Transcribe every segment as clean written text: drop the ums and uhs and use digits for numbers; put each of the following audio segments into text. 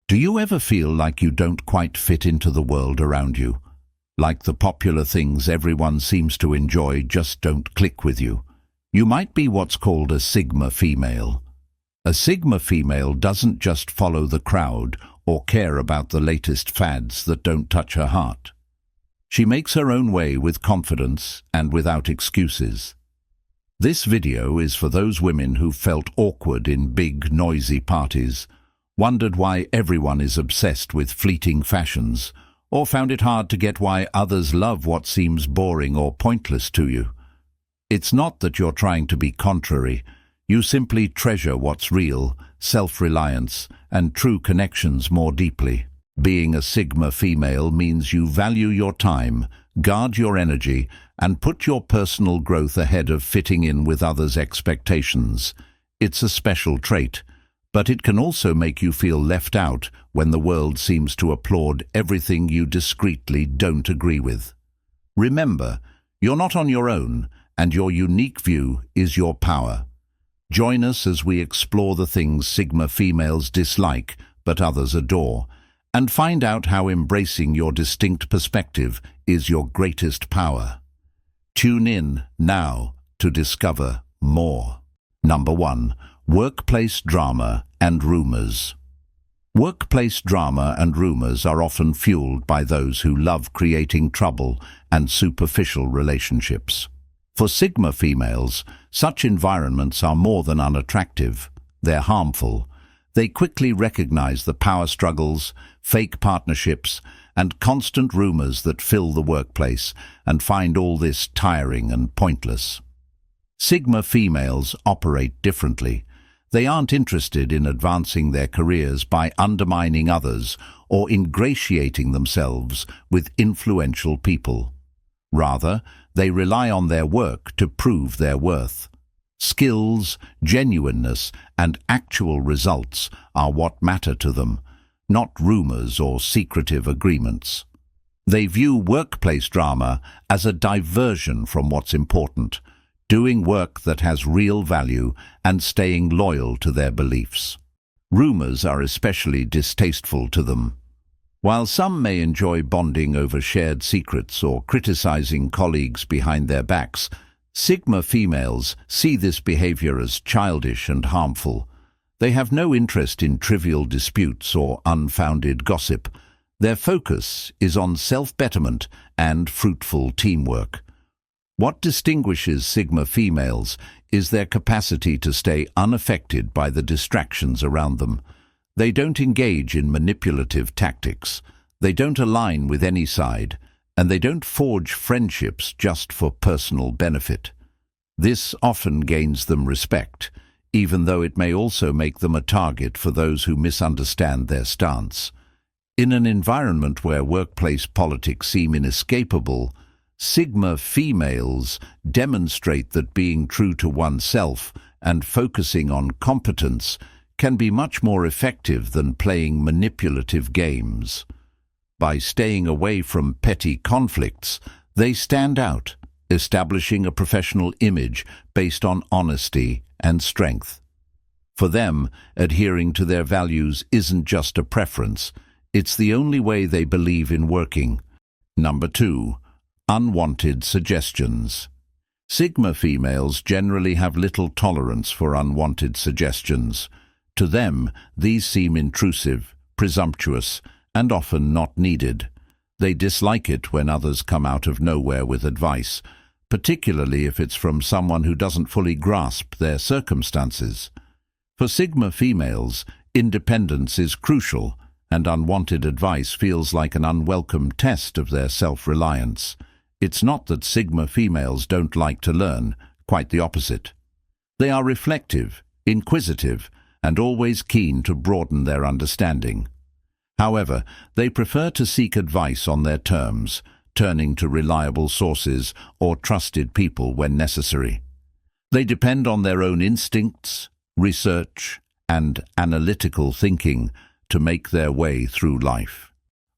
Do you ever feel like you don't quite fit into the world around you? Like the popular things everyone seems to enjoy just don't click with you? You might be what's called a Sigma female. A Sigma female doesn't just follow the crowd or care about the latest fads that don't touch her heart. She makes her own way with confidence and without excuses. This video is for those women who felt awkward in big, noisy parties, wondered why everyone is obsessed with fleeting fashions, or found it hard to get why others love what seems boring or pointless to you. It's not that you're trying to be contrary. You simply treasure what's real, self-reliance, and true connections more deeply. Being a Sigma female means you value your time, guard your energy, and put your personal growth ahead of fitting in with others' expectations. It's a special trait, but it can also make you feel left out when the world seems to applaud everything you discreetly don't agree with. Remember, you're not on your own, and your unique view is your power. Join us as we explore the things Sigma females dislike but others adore, and find out how embracing your distinct perspective is your greatest power. Tune in now to discover more. Number 1. Workplace drama and rumors. Workplace drama and rumors are often fueled by those who love creating trouble and superficial relationships. For Sigma females, such environments are more than unattractive. They're harmful. They quickly recognize the power struggles, fake partnerships, and constant rumors that fill the workplace and find all this tiring and pointless. Sigma females operate differently. They aren't interested in advancing their careers by undermining others or ingratiating themselves with influential people. Rather, they rely on their work to prove their worth. Skills, genuineness, and actual results are what matter to them, not rumors or secretive agreements. They view workplace drama as a diversion from what's important, doing work that has real value and staying loyal to their beliefs. Rumors are especially distasteful to them. While some may enjoy bonding over shared secrets or criticizing colleagues behind their backs, Sigma females see this behavior as childish and harmful. They have no interest in trivial disputes or unfounded gossip. Their focus is on self-betterment and fruitful teamwork. What distinguishes Sigma females is their capacity to stay unaffected by the distractions around them. They don't engage in manipulative tactics. They don't align with any side, and they don't forge friendships just for personal benefit. This often gains them respect, even though it may also make them a target for those who misunderstand their stance. In an environment where workplace politics seem inescapable, Sigma females demonstrate that being true to oneself and focusing on competence can be much more effective than playing manipulative games. By staying away from petty conflicts, they stand out, establishing a professional image based on honesty and strength. For them, adhering to their values isn't just a preference, it's the only way they believe in working. Number 2. Unwanted suggestions. Sigma females generally have little tolerance for unwanted suggestions. To them, these seem intrusive, presumptuous, and often not needed. They dislike it when others come out of nowhere with advice, particularly if it's from someone who doesn't fully grasp their circumstances. For Sigma females, independence is crucial, and unwanted advice feels like an unwelcome test of their self-reliance. It's not that Sigma females don't like to learn, quite the opposite. They are reflective, inquisitive, and always keen to broaden their understanding. However, they prefer to seek advice on their terms, turning to reliable sources or trusted people when necessary. They depend on their own instincts, research, and analytical thinking to make their way through life.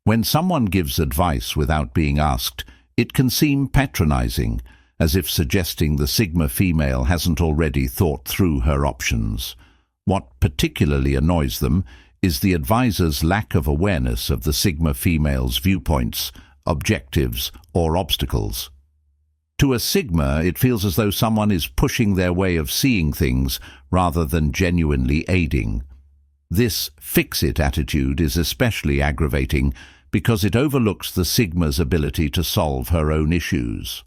When someone gives advice without being asked, it can seem patronizing, as if suggesting the Sigma female hasn't already thought through her options. What particularly annoys them is the advisor's lack of awareness of the Sigma female's viewpoints, objectives, or obstacles. To a Sigma, it feels as though someone is pushing their way of seeing things rather than genuinely aiding. This fix-it attitude is especially aggravating because it overlooks the Sigma's ability to solve her own issues.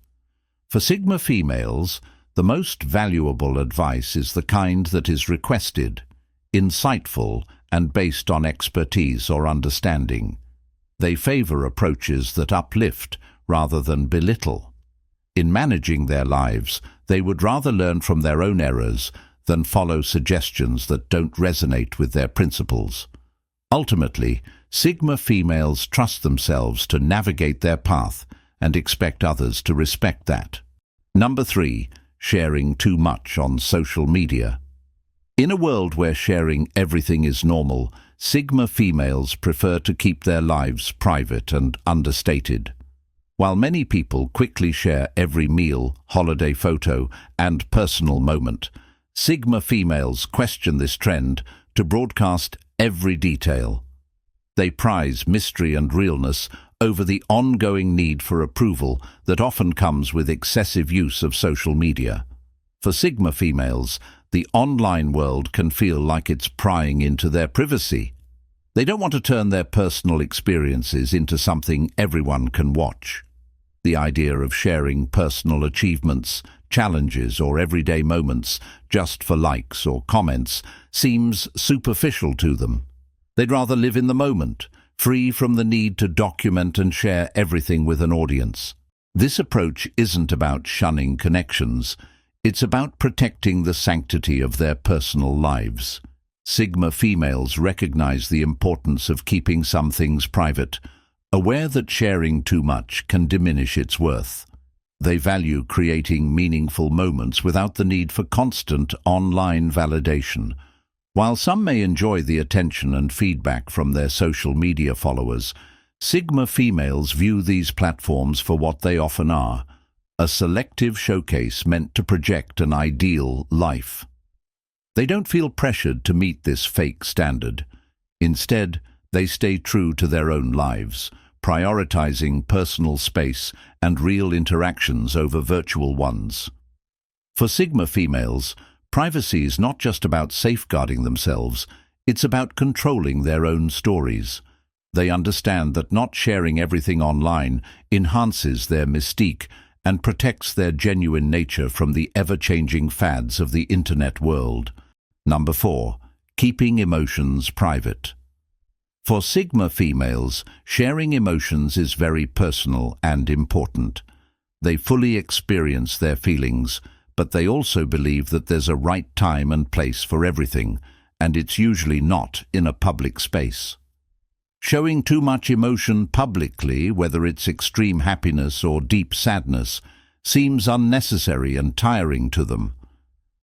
For Sigma females, the most valuable advice is the kind that is requested, insightful, and based on expertise or understanding. They favor approaches that uplift rather than belittle. In managing their lives, they would rather learn from their own errors than follow suggestions that don't resonate with their principles. Ultimately, Sigma females trust themselves to navigate their path and expect others to respect that. Number 3. Sharing too much on social media. In a world where sharing everything is normal, Sigma females prefer to keep their lives private and understated. While many people quickly share every meal, holiday photo, and personal moment, Sigma females question this trend to broadcast every detail. They prize mystery and realness over the ongoing need for approval that often comes with excessive use of social media. For Sigma females, the online world can feel like it's prying into their privacy. They don't want to turn their personal experiences into something everyone can watch. The idea of sharing personal achievements, challenges, or everyday moments just for likes or comments seems superficial to them. They'd rather live in the moment, free from the need to document and share everything with an audience. This approach isn't about shunning connections. It's about protecting the sanctity of their personal lives. Sigma females recognize the importance of keeping some things private, aware that sharing too much can diminish its worth. They value creating meaningful moments without the need for constant online validation. While some may enjoy the attention and feedback from their social media followers, Sigma females view these platforms for what they often are: a selective showcase meant to project an ideal life. They don't feel pressured to meet this fake standard. Instead, they stay true to their own lives, prioritizing personal space and real interactions over virtual ones. For Sigma females, privacy is not just about safeguarding themselves, it's about controlling their own stories. They understand that not sharing everything online enhances their mystique and protects their genuine nature from the ever-changing fads of the internet world. Number 4. Keeping emotions private. For Sigma females, sharing emotions is very personal and important. They fully experience their feelings, but they also believe that there's a right time and place for everything, and it's usually not in a public space. Showing too much emotion publicly, whether it's extreme happiness or deep sadness, seems unnecessary and tiring to them.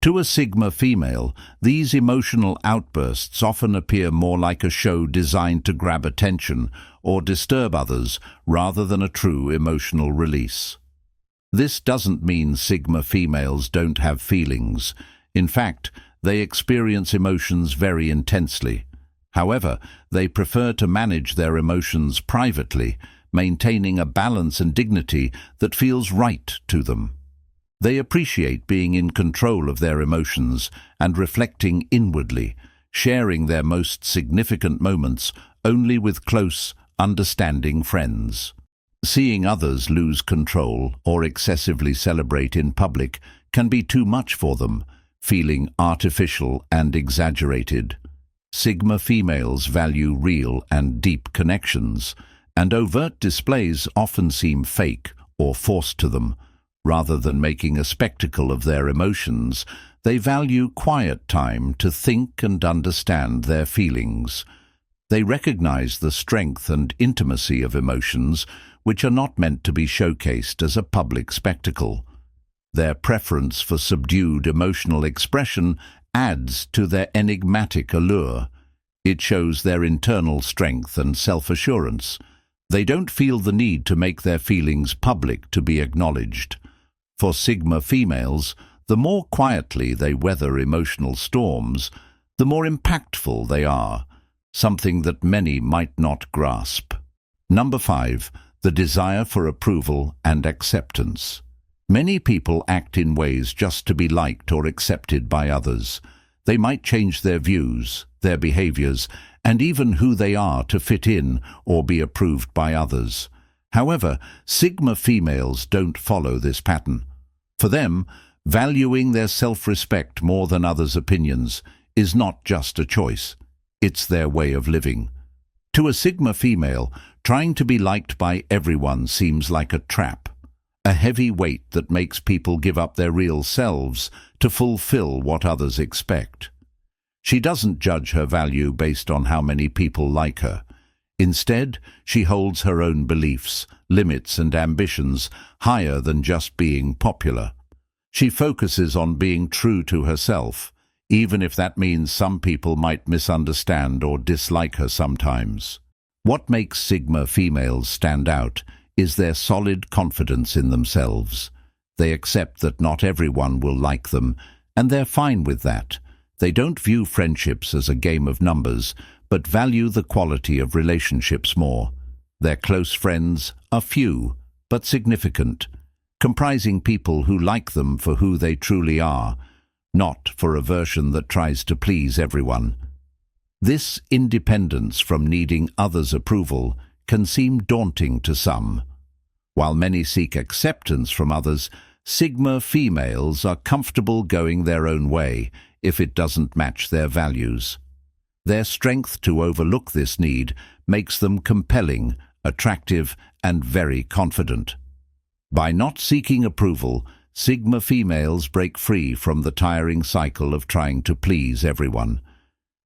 To a Sigma female, these emotional outbursts often appear more like a show designed to grab attention or disturb others rather than a true emotional release. This doesn't mean Sigma females don't have feelings. In fact, they experience emotions very intensely. However, they prefer to manage their emotions privately, maintaining a balance and dignity that feels right to them. They appreciate being in control of their emotions and reflecting inwardly, sharing their most significant moments only with close, understanding friends. Seeing others lose control or excessively celebrate in public can be too much for them, feeling artificial and exaggerated. Sigma females value real and deep connections, and overt displays often seem fake or forced to them. Rather than making a spectacle of their emotions, they value quiet time to think and understand their feelings. They recognize the strength and intimacy of emotions, which are not meant to be showcased as a public spectacle. Their preference for subdued emotional expression adds to their enigmatic allure. It shows their internal strength and self-assurance. They don't feel the need to make their feelings public to be acknowledged. For Sigma females, the more quietly they weather emotional storms, the more impactful they are. something that many might not grasp. Number 5. The desire for approval and acceptance. Many people act in ways just to be liked or accepted by others. They might change their views, their behaviors, and even who they are to fit in or be approved by others. However, Sigma females don't follow this pattern. For them, valuing their self-respect more than others' opinions is not just a choice. It's their way of living. To a Sigma female, trying to be liked by everyone seems like a trap, a heavy weight that makes people give up their real selves to fulfill what others expect. She doesn't judge her value based on how many people like her. Instead, she holds her own beliefs, limits and ambitions higher than just being popular. She focuses on being true to herself, even if that means some people might misunderstand or dislike her sometimes. What makes Sigma females stand out is their solid confidence in themselves. They accept that not everyone will like them, and they're fine with that. They don't view friendships as a game of numbers, but value the quality of relationships more. Their close friends are few, but significant, comprising people who like them for who they truly are, not for a version that tries to please everyone. This independence from needing others' approval can seem daunting to some. While many seek acceptance from others, Sigma females are comfortable going their own way if it doesn't match their values. Their strength to overlook this need makes them compelling, attractive, and very confident. By not seeking approval, Sigma females break free from the tiring cycle of trying to please everyone.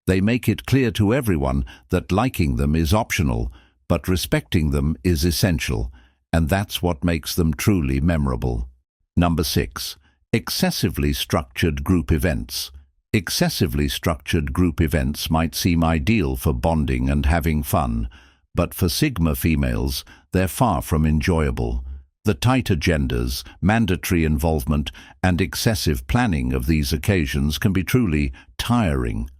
They make it clear to everyone that liking them is optional, but respecting them is essential, and that's what makes them truly memorable. Number 6. Excessively structured group events. Excessively structured group events might seem ideal for bonding and having fun, but for Sigma females, they're far from enjoyable. The tight agendas, mandatory involvement, and excessive planning of these occasions can be truly tiring.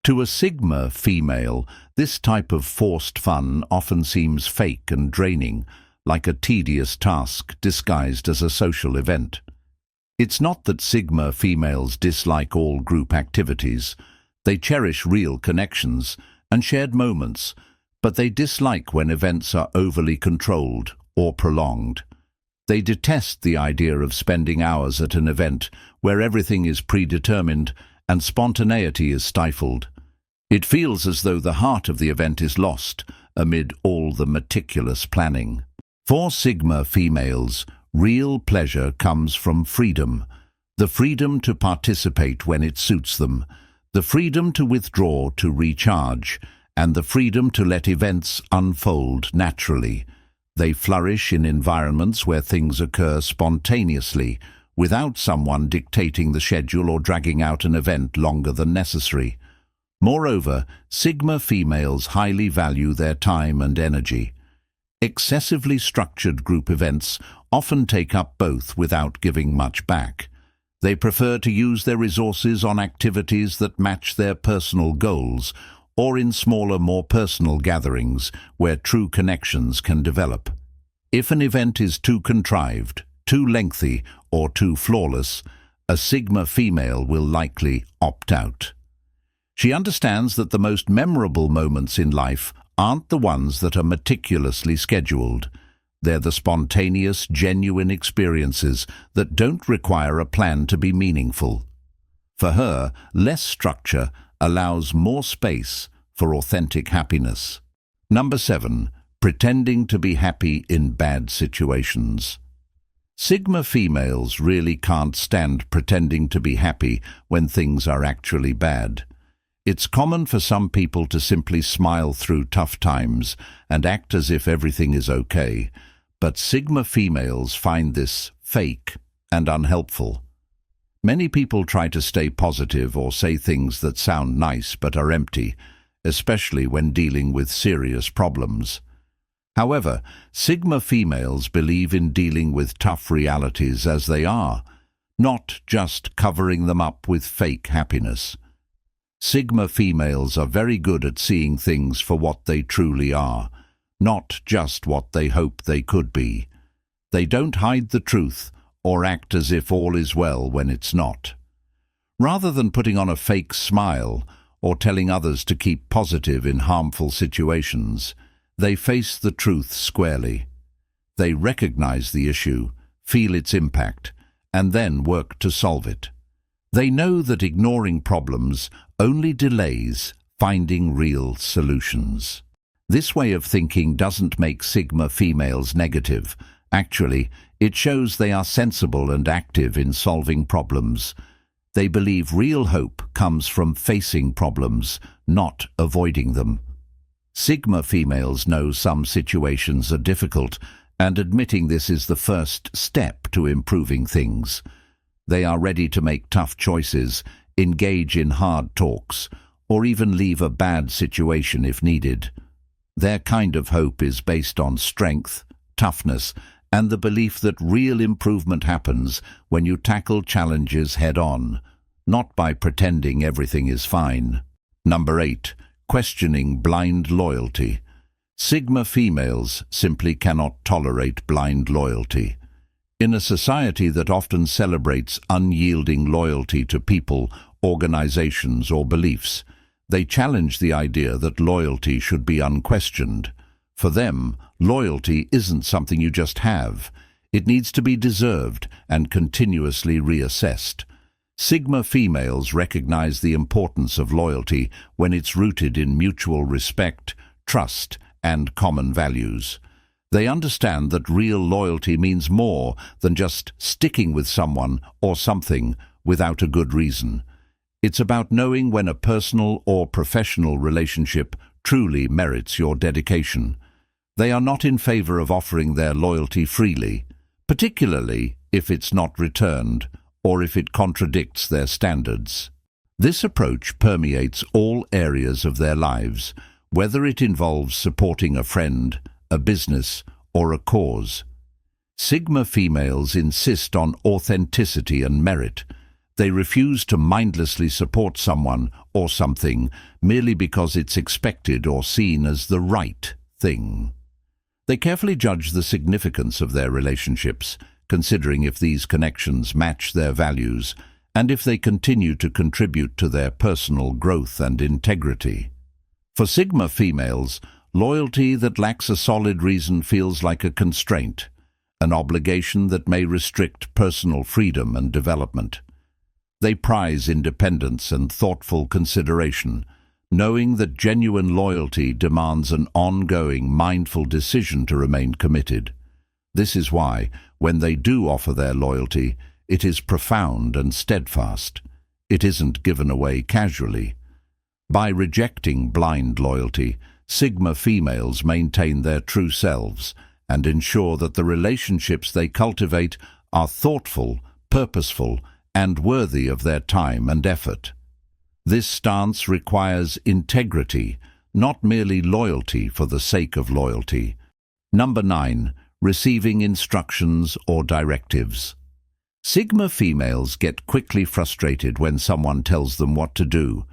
To a Sigma female, this type of forced fun often seems fake and draining, like a tedious task disguised as a social event. It's not that Sigma females dislike all group activities. They cherish real connections and shared moments, but they dislike when events are overly controlled or prolonged. They detest the idea of spending hours at an event where everything is predetermined and spontaneity is stifled. It feels as though the heart of the event is lost amid all the meticulous planning. For Sigma females, real pleasure comes from freedom. The freedom to participate when it suits them, the freedom to withdraw to recharge, and the freedom to let events unfold naturally. They flourish in environments where things occur spontaneously, without someone dictating the schedule or dragging out an event longer than necessary. Moreover, Sigma females highly value their time and energy. Excessively structured group events often take up both without giving much back. They prefer to use their resources on activities that match their personal goals, or in smaller, more personal gatherings where true connections can develop. If an event is too contrived, too lengthy, or too flawless, a Sigma female will likely opt out. She understands that the most memorable moments in life aren't the ones that are meticulously scheduled. They're the spontaneous, genuine experiences that don't require a plan to be meaningful. For her, less structure allows more space for authentic happiness. Number 7. Pretending to be happy in bad situations. Sigma females really can't stand pretending to be happy when things are actually bad. It's common for some people to simply smile through tough times and act as if everything is okay, but Sigma females find this fake and unhelpful. Many people try to stay positive or say things that sound nice but are empty, especially when dealing with serious problems. However, Sigma females believe in dealing with tough realities as they are, not just covering them up with fake happiness. Sigma females are very good at seeing things for what they truly are, not just what they hope they could be. They don't hide the truth or act as if all is well when it's not. Rather than putting on a fake smile or telling others to keep positive in harmful situations, they face the truth squarely. They recognize the issue, feel its impact, and then work to solve it. They know that ignoring problems only delays finding real solutions. This way of thinking doesn't make Sigma females negative. Actually, it shows they are sensible and active in solving problems. They believe real hope comes from facing problems, not avoiding them. Sigma females know some situations are difficult, and admitting this is the first step to improving things. They are ready to make tough choices, engage in hard talks, or even leave a bad situation if needed. Their kind of hope is based on strength, toughness, and the belief that real improvement happens when you tackle challenges head-on, not by pretending everything is fine. Number 8. Questioning blind loyalty. Sigma females simply cannot tolerate blind loyalty. In a society that often celebrates unyielding loyalty to people, organizations, or beliefs, they challenge the idea that loyalty should be unquestioned. For them, loyalty isn't something you just have. It needs to be deserved and continuously reassessed. Sigma females recognize the importance of loyalty when it's rooted in mutual respect, trust, and common values. They understand that real loyalty means more than just sticking with someone or something without a good reason. It's about knowing when a personal or professional relationship truly merits your dedication. They are not in favor of offering their loyalty freely, particularly if it's not returned or if it contradicts their standards. This approach permeates all areas of their lives, whether it involves supporting a friend, a business, or a cause. Sigma females insist on authenticity and merit. They refuse to mindlessly support someone or something merely because it's expected or seen as the right thing. They carefully judge the significance of their relationships, considering if these connections match their values and if they continue to contribute to their personal growth and integrity. For Sigma females, loyalty that lacks a solid reason feels like a constraint, an obligation that may restrict personal freedom and development. They prize independence and thoughtful consideration, knowing that genuine loyalty demands an ongoing, mindful decision to remain committed. This is why, when they do offer their loyalty, it is profound and steadfast. It isn't given away casually. By rejecting blind loyalty, Sigma females maintain their true selves and ensure that the relationships they cultivate are thoughtful, purposeful, and worthy of their time and effort. This stance requires integrity, not merely loyalty for the sake of loyalty. Number 9. Receiving instructions or directives. Sigma females get quickly frustrated when someone tells them what to do.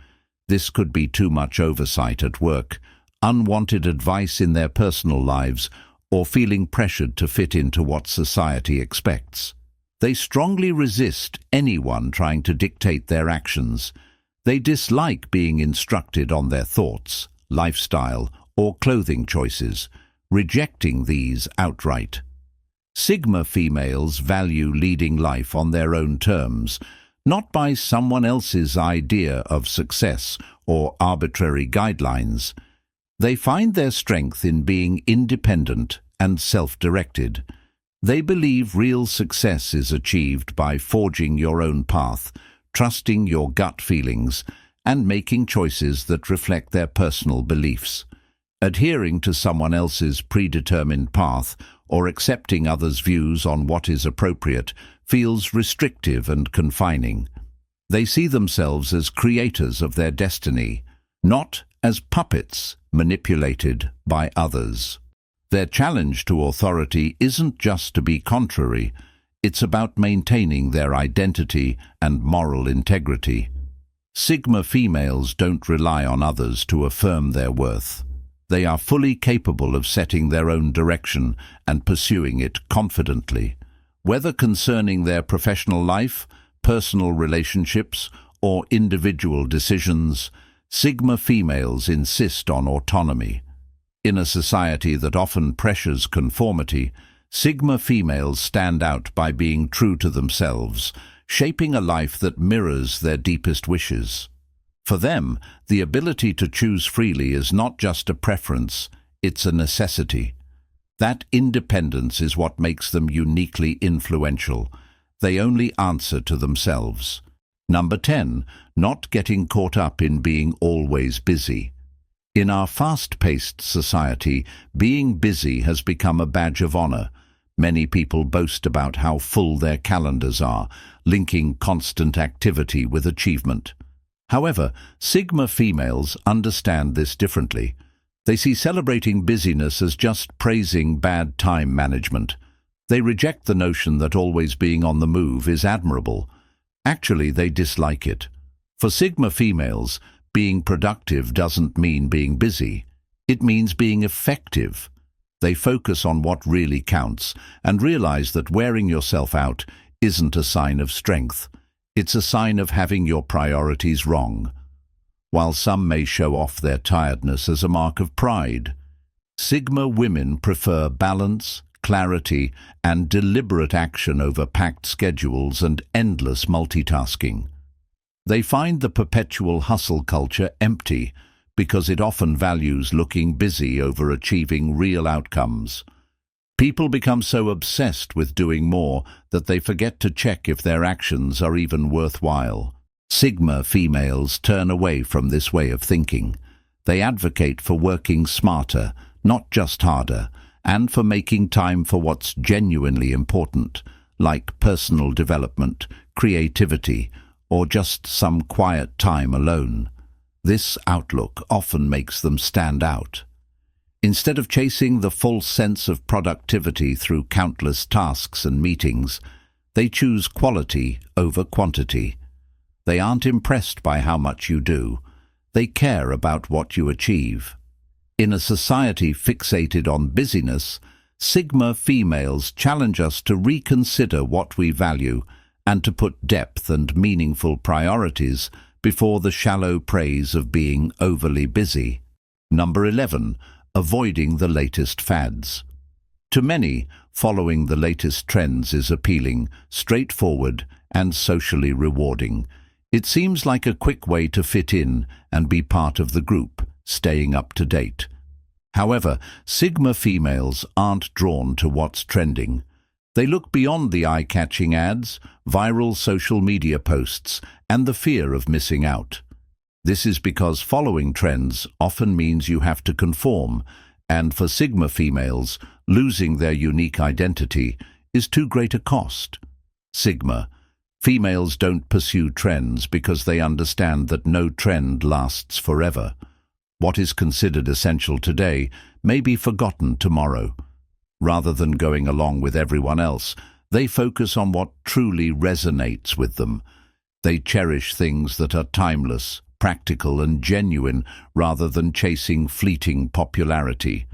This could be too much oversight at work, unwanted advice in their personal lives, or feeling pressured to fit into what society expects. They strongly resist anyone trying to dictate their actions. They dislike being instructed on their thoughts, lifestyle, or clothing choices, rejecting these outright. Sigma females value leading life on their own terms, not by someone else's idea of success or arbitrary guidelines. They find their strength in being independent and self-directed. They believe real success is achieved by forging your own path, trusting your gut feelings, and making choices that reflect their personal beliefs. Adhering to someone else's predetermined path or accepting others' views on what is appropriate feels restrictive and confining. They see themselves as creators of their destiny, not as puppets manipulated by others. Their challenge to authority isn't just to be contrary, it's about maintaining their identity and moral integrity. Sigma females don't rely on others to affirm their worth. They are fully capable of setting their own direction and pursuing it confidently. Whether concerning their professional life, personal relationships, or individual decisions, Sigma females insist on autonomy. In a society that often pressures conformity, Sigma females stand out by being true to themselves, shaping a life that mirrors their deepest wishes. For them, the ability to choose freely is not just a preference, it's a necessity. That independence is what makes them uniquely influential. They only answer to themselves. Number 10, not getting caught up in being always busy. In our fast-paced society, being busy has become a badge of honor. Many people boast about how full their calendars are, linking constant activity with achievement. However, Sigma females understand this differently. They see celebrating busyness as just praising bad time management. They reject the notion that always being on the move is admirable. Actually, they dislike it. For Sigma females, being productive doesn't mean being busy. It means being effective. They focus on what really counts and realize that wearing yourself out isn't a sign of strength. It's a sign of having your priorities wrong. While some may show off their tiredness as a mark of pride, Sigma women prefer balance, clarity, and deliberate action over packed schedules and endless multitasking. They find the perpetual hustle culture empty because it often values looking busy over achieving real outcomes. People become so obsessed with doing more that they forget to check if their actions are even worthwhile. Sigma females turn away from this way of thinking. They advocate for working smarter, not just harder, and for making time for what's genuinely important, like personal development, creativity, or just some quiet time alone. This outlook often makes them stand out. Instead of chasing the false sense of productivity through countless tasks and meetings, they choose quality over quantity. They aren't impressed by how much you do. They care about what you achieve. In a society fixated on busyness, Sigma females challenge us to reconsider what we value and to put depth and meaningful priorities before the shallow praise of being overly busy. Number 11. Avoiding the latest fads. To many, following the latest trends is appealing, straightforward, and socially rewarding. It seems like a quick way to fit in and be part of the group, staying up to date. However, Sigma females aren't drawn to what's trending. They look beyond the eye-catching ads, viral social media posts, and the fear of missing out. This is because following trends often means you have to conform, and for Sigma females, losing their unique identity is too great a cost. Sigma females don't pursue trends because they understand that no trend lasts forever. What is considered essential today may be forgotten tomorrow. Rather than going along with everyone else, they focus on what truly resonates with them. They cherish things that are timeless, practical, and genuine rather than chasing fleeting popularity.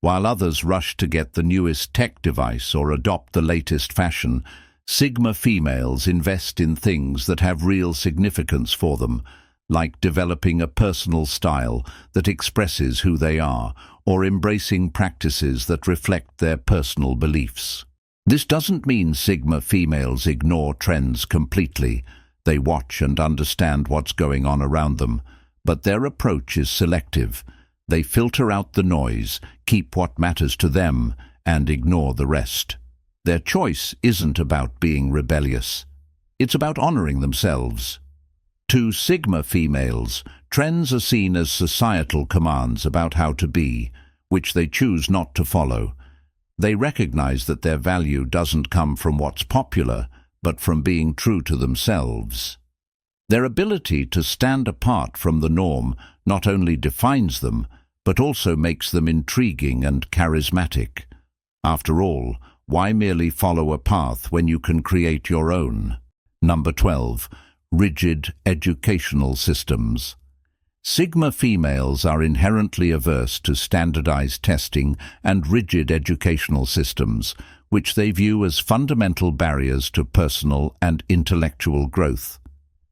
While others rush to get the newest tech device or adopt the latest fashion, Sigma females invest in things that have real significance for them, like developing a personal style that expresses who they are, or embracing practices that reflect their personal beliefs. This doesn't mean Sigma females ignore trends completely. They watch and understand what's going on around them, but their approach is selective. They filter out the noise, keep what matters to them, and ignore the rest. Their choice isn't about being rebellious. It's about honoring themselves. To Sigma females, trends are seen as societal commands about how to be, which they choose not to follow. They recognize that their value doesn't come from what's popular, but from being true to themselves. Their ability to stand apart from the norm not only defines them, but also makes them intriguing and charismatic. After all, why merely follow a path when you can create your own? Number 12. Rigid educational systems. Sigma females are inherently averse to standardized testing and rigid educational systems, which they view as fundamental barriers to personal and intellectual growth.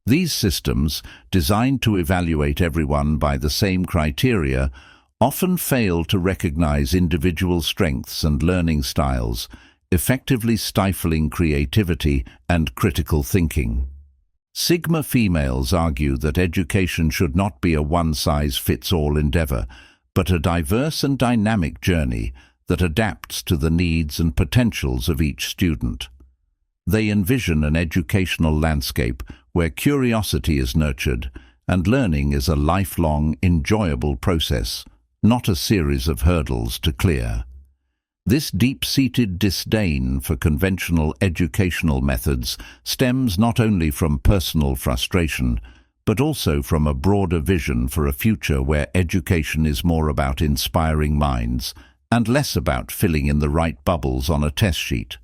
These systems, designed to evaluate everyone by the same criteria, often fail to recognize individual strengths and learning styles, effectively stifling creativity and critical thinking. Sigma females argue that education should not be a one-size-fits-all endeavor, but a diverse and dynamic journey that adapts to the needs and potentials of each student. They envision an educational landscape where curiosity is nurtured and learning is a lifelong, enjoyable process, not a series of hurdles to clear. This deep-seated disdain for conventional educational methods stems not only from personal frustration, but also from a broader vision for a future where education is more about inspiring minds and less about filling in the right bubbles on a test sheet.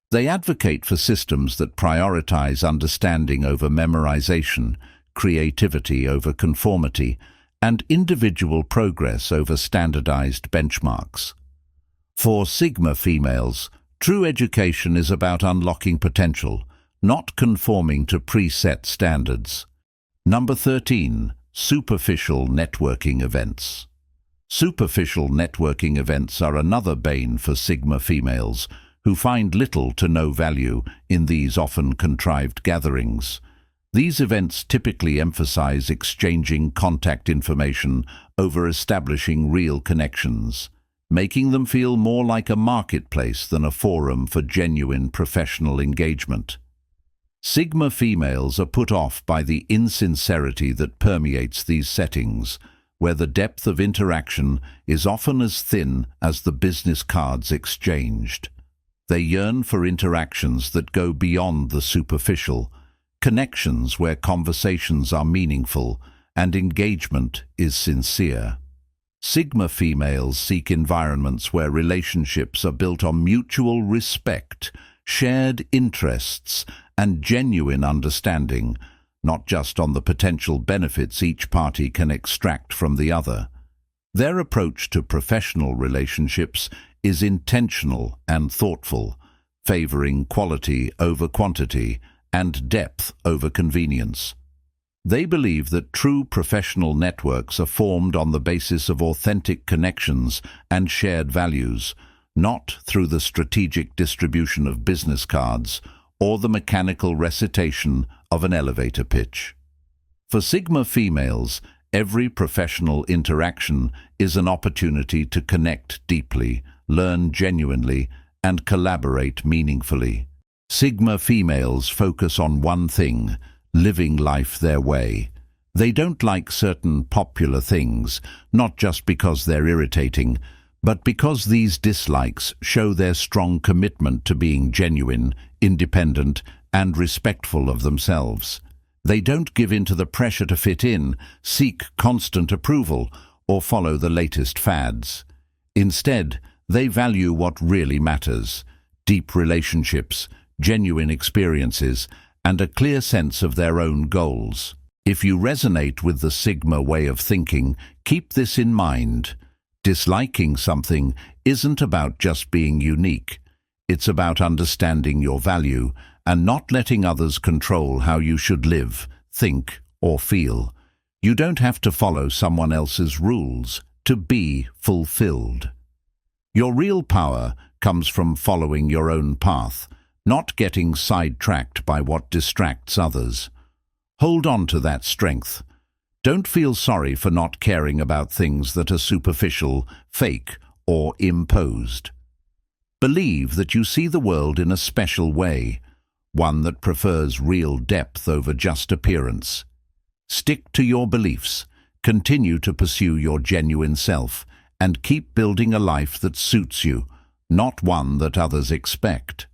They advocate for systems that prioritize understanding over memorization, creativity over conformity, and individual progress over standardized benchmarks. For Sigma females, true education is about unlocking potential, not conforming to preset standards. Number 13. Superficial networking events. Superficial networking events are another bane for Sigma females, who find little to no value in these often contrived gatherings. These events typically emphasize exchanging contact information over establishing real connections, making them feel more like a marketplace than a forum for genuine professional engagement. Sigma females are put off by the insincerity that permeates these settings, where the depth of interaction is often as thin as the business cards exchanged. They yearn for interactions that go beyond the superficial, connections where conversations are meaningful and engagement is sincere. Sigma females seek environments where relationships are built on mutual respect, shared interests, and genuine understanding, not just on the potential benefits each party can extract from the other. Their approach to professional relationships is intentional and thoughtful, favoring quality over quantity and depth over convenience. They believe that true professional networks are formed on the basis of authentic connections and shared values, not through the strategic distribution of business cards or the mechanical recitation of an elevator pitch. For Sigma females, every professional interaction is an opportunity to connect deeply, learn genuinely, and collaborate meaningfully. Sigma females focus on one thing: living life their way. They don't like certain popular things, not just because they're irritating, but because these dislikes show their strong commitment to being genuine, independent, and respectful of themselves. They don't give in to the pressure to fit in, seek constant approval, or follow the latest fads. Instead, they value what really matters: deep relationships, genuine experiences, and a clear sense of their own goals. If you resonate with the Sigma way of thinking, keep this in mind. Disliking something isn't about just being unique. It's about understanding your value and not letting others control how you should live, think, or feel. You don't have to follow someone else's rules to be fulfilled. Your real power comes from following your own path, not getting sidetracked by what distracts others. Hold on to that strength. Don't feel sorry for not caring about things that are superficial, fake, or imposed. Believe that you see the world in a special way, one that prefers real depth over just appearance. Stick to your beliefs, continue to pursue your genuine self, and keep building a life that suits you, not one that others expect.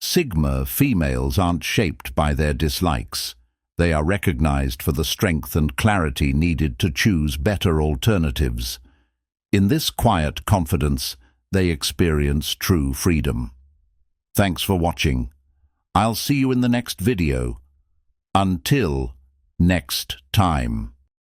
Sigma females aren't shaped by their dislikes. They are recognized for the strength and clarity needed to choose better alternatives. In this quiet confidence, they experience true freedom. Thanks for watching. I'll see you in the next video. Until next time.